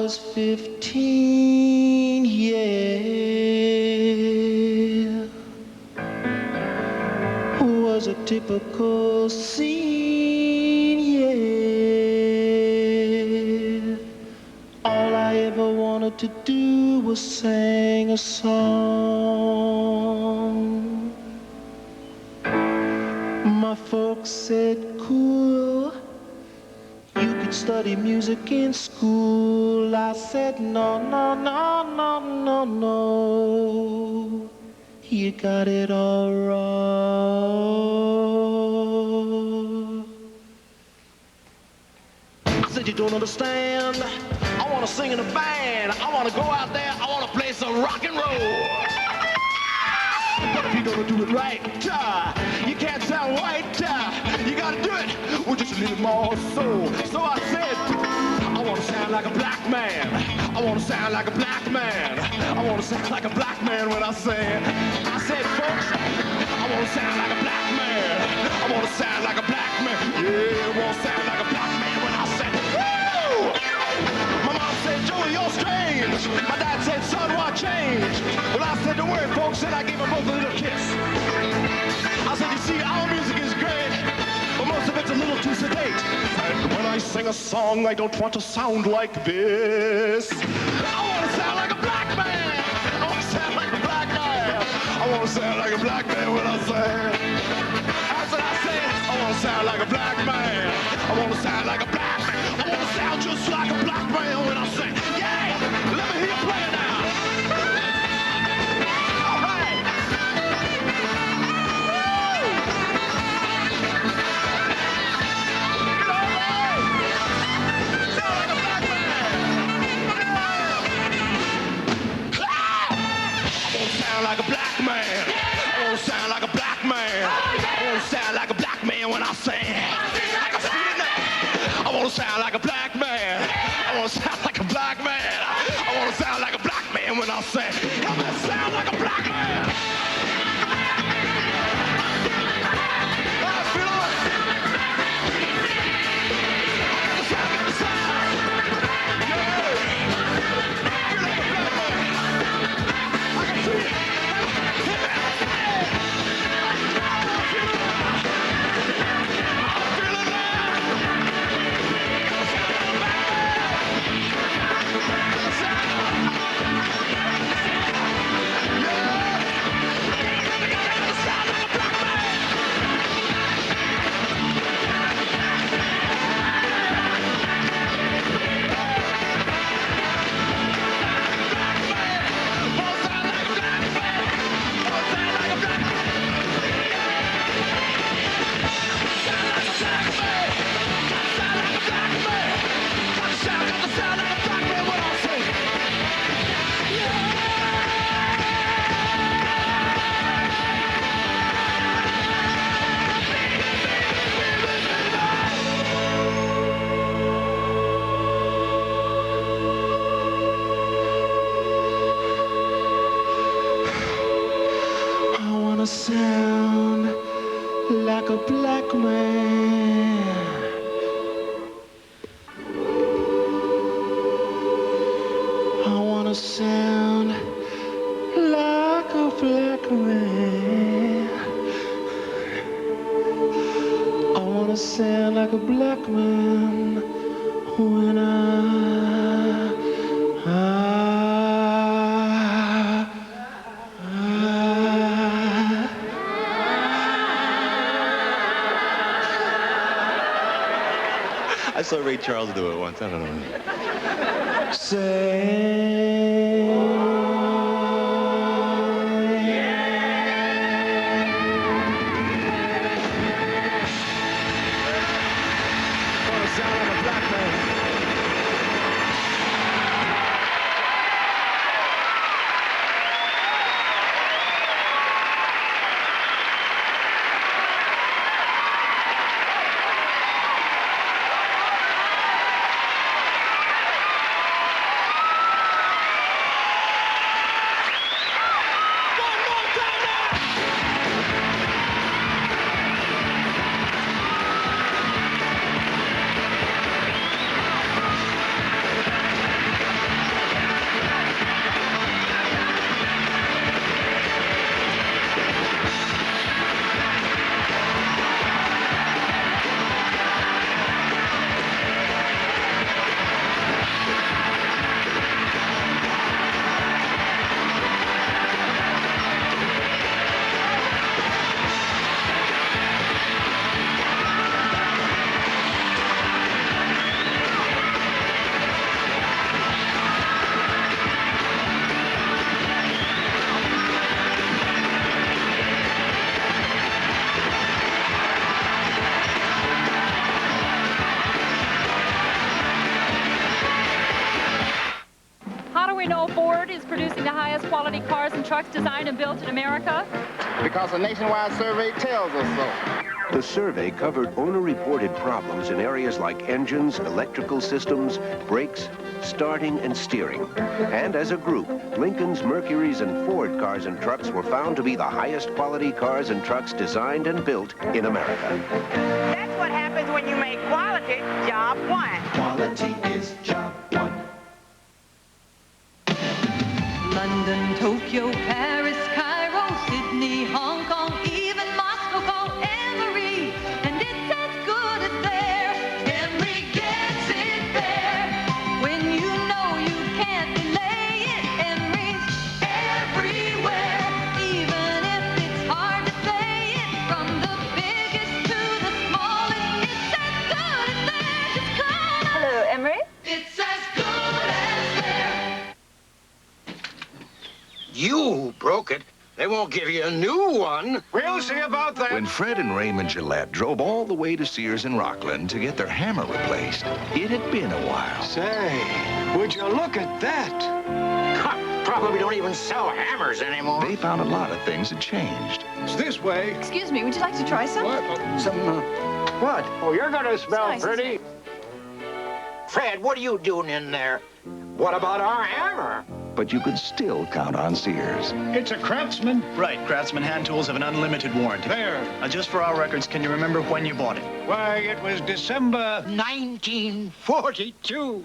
was 15, yeah. Was a typical scene, yeah. All I ever wanted to do was sing a song. My folks said, cool, you could study music in school. I said, no, no, no, no, no, no. You got it all wrong. I said, you don't understand. I want to sing in a band. I want to go out there. I want to play some rock and roll. But if you don't do it right, you can't sound white. You got to do it with just a little more soul. So I said, I want to sound like a black man. I want to sound like a black man. I want to sound like a black man when I sing. I said, folks, I want to sound like a black man. I want to sound like a black man. Yeah, I want to sound like a black man when I sing. Woo! My mom said, Joey, you're strange. My dad said, son, why change? Well, I said, don't worry, folks, and I gave them both a little kiss. I said, you see, our music is great, but most of it's a little too sedate. And when I sing a song, I don't want to sound like this. I want to sound like a black man. I want to sound like a black man. I want to sound like a black man when I sing. That's what I say. I want to sound like a black man. I want to sound like a black man. I want to sound just like a black man when I sing. Yeah, let me hear you play now. All right. Sound like a black man. I want to sound like a black man. I want to sound like a black man when I sing. I can feel it now. I want to sound like a black man. I want to sound like a black man. I want to sound like a black man when I sing. Help me sound like a black man. I feel it. Sound like a sound. Yeah. Feel like a black man. I can feel it. Sound like a black man. I wanna sound like a black man. I wanna sound like a black man when I saw Ray Charles do it once. I don't know. Say, wanna sound like a black man. we know Ford is producing the highest quality cars and trucks designed and built in America? Because a nationwide survey tells us so. The survey covered owner-reported problems in areas like engines, electrical systems, brakes, starting and steering. And as a group, Lincoln's, Mercury's, and Ford cars and trucks were found to be the highest quality cars and trucks designed and built in America. That's what happens when you make quality job one. Quality is job one. London, Tokyo, Paris, Cairo, Sydney, Hong Kong, even Moscow, call Emery, and it's as good as there. Emery gets it there. When you know you can't delay it, Emery's everywhere. Even if it's hard to say it, from the biggest to the smallest, it's as good as there. Just come. Hello, Emery. It's as good as there. You broke it. They won't give you a new one. We'll see about that. When Fred and Raymond Gillette drove all the way to Sears in Rockland to get their hammer replaced, it had been a while. Say, would you look at that? Probably don't even sell hammers anymore. They found a lot of things had changed. It's this way. Excuse me, would you like to try some? What? Oh, you're gonna smell nice, pretty. Fred, what are you doing in there? What about our hammer? But you could still count on Sears. It's a Craftsman. Right, Craftsman hand tools have an unlimited warranty. There. Now, just for our records, can you remember when you bought it? Why, it was December 1942.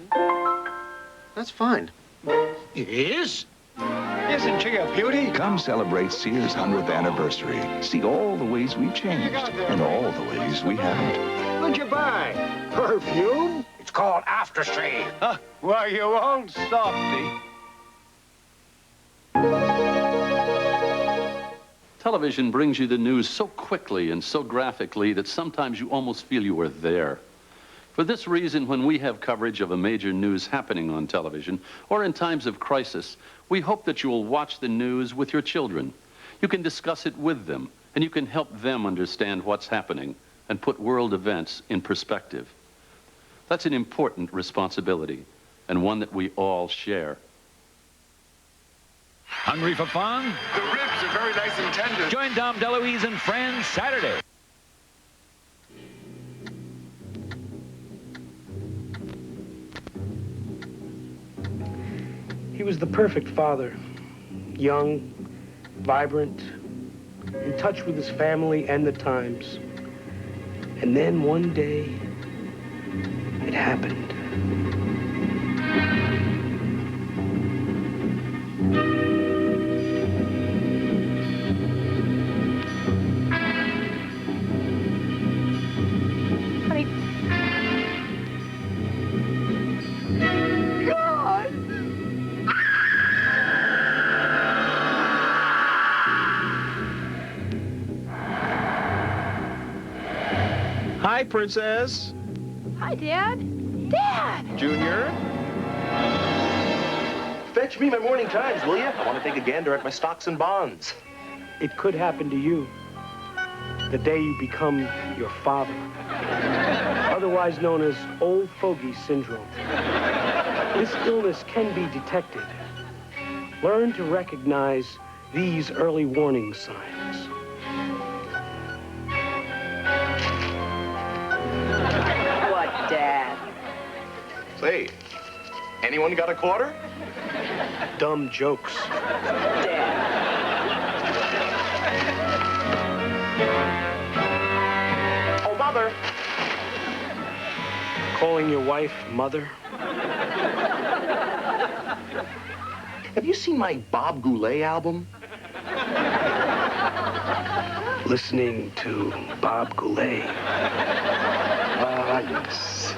That's fine. It is? Isn't she a beauty? Come celebrate Sears' 100th anniversary. See all the ways we've changed and all the ways we haven't. What'd you buy? Perfume? It's called aftershave. Huh? Why, you old softy. Television brings you the news so quickly and so graphically that sometimes you almost feel you were there. For this reason, when we have coverage of a major news happening on television, or in times of crisis, we hope that you will watch the news with your children. You can discuss it with them, and you can help them understand what's happening and put world events in perspective. That's an important responsibility, and one that we all share. Hungry for fun? The ribs are very nice and tender. Join Dom DeLuise and friends Saturday. He was the perfect father. Young, vibrant, in touch with his family and the times. And then one day, it happened. Hi, Princess. Hi, Dad. Dad! Junior? Fetch me my morning times, will you? I want to take a gander at my stocks and bonds. It could happen to you the day you become your father, otherwise known as Old Fogy Syndrome. This illness can be detected. Learn to recognize these early warning signs. What, Dad? Say, anyone got a quarter? Dumb jokes. Dad. Oh, Mother. Calling your wife mother? Have you seen my Bob Goulet album? Listening to Bob Goulet. Ah, yes.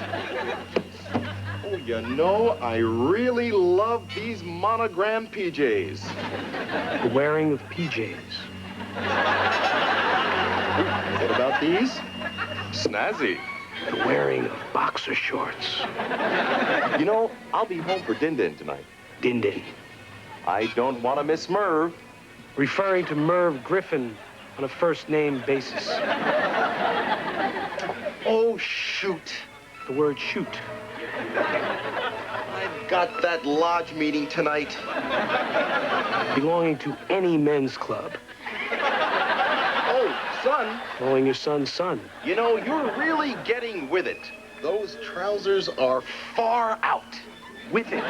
Oh, you know, I really love these monogram PJs. The wearing of PJs. What about these? Snazzy. The wearing of boxer shorts. You know, I'll be home for Din-Din tonight. Din-Din. I don't want to miss Merv. Referring to Merv Griffin on a first-name basis. Oh, shoot. The word shoot. I've got that lodge meeting tonight. Belonging to any men's club. Oh, son. Calling your son, son. You know, you're really getting with it. Those trousers are far out. With it.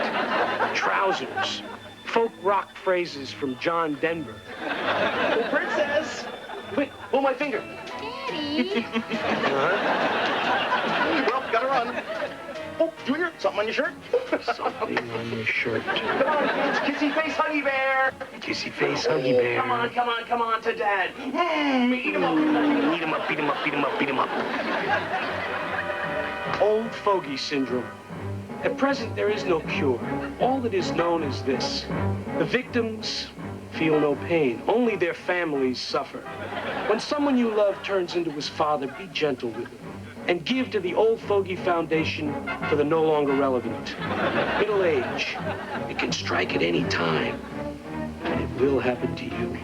Trousers. Folk rock phrases from John Denver. Oh, princess. Wait, oh, my finger. Daddy. Well, gotta run. Oh, Junior, something on your shirt? Something on your shirt. Come on, kids. Kissy face, huggy bear. Kissy face, huggy bear. Come on to Dad. Eat him up. Beat him up, beat him up, beat him up, beat him up. Old Fogy syndrome. At present, there is no cure. All that is known is this. The victims feel no pain. Only their families suffer. When someone you love turns into his father, be gentle with him. And give to the Old Fogy Foundation for the no longer relevant. Middle age. It can strike at any time. And it will happen to you.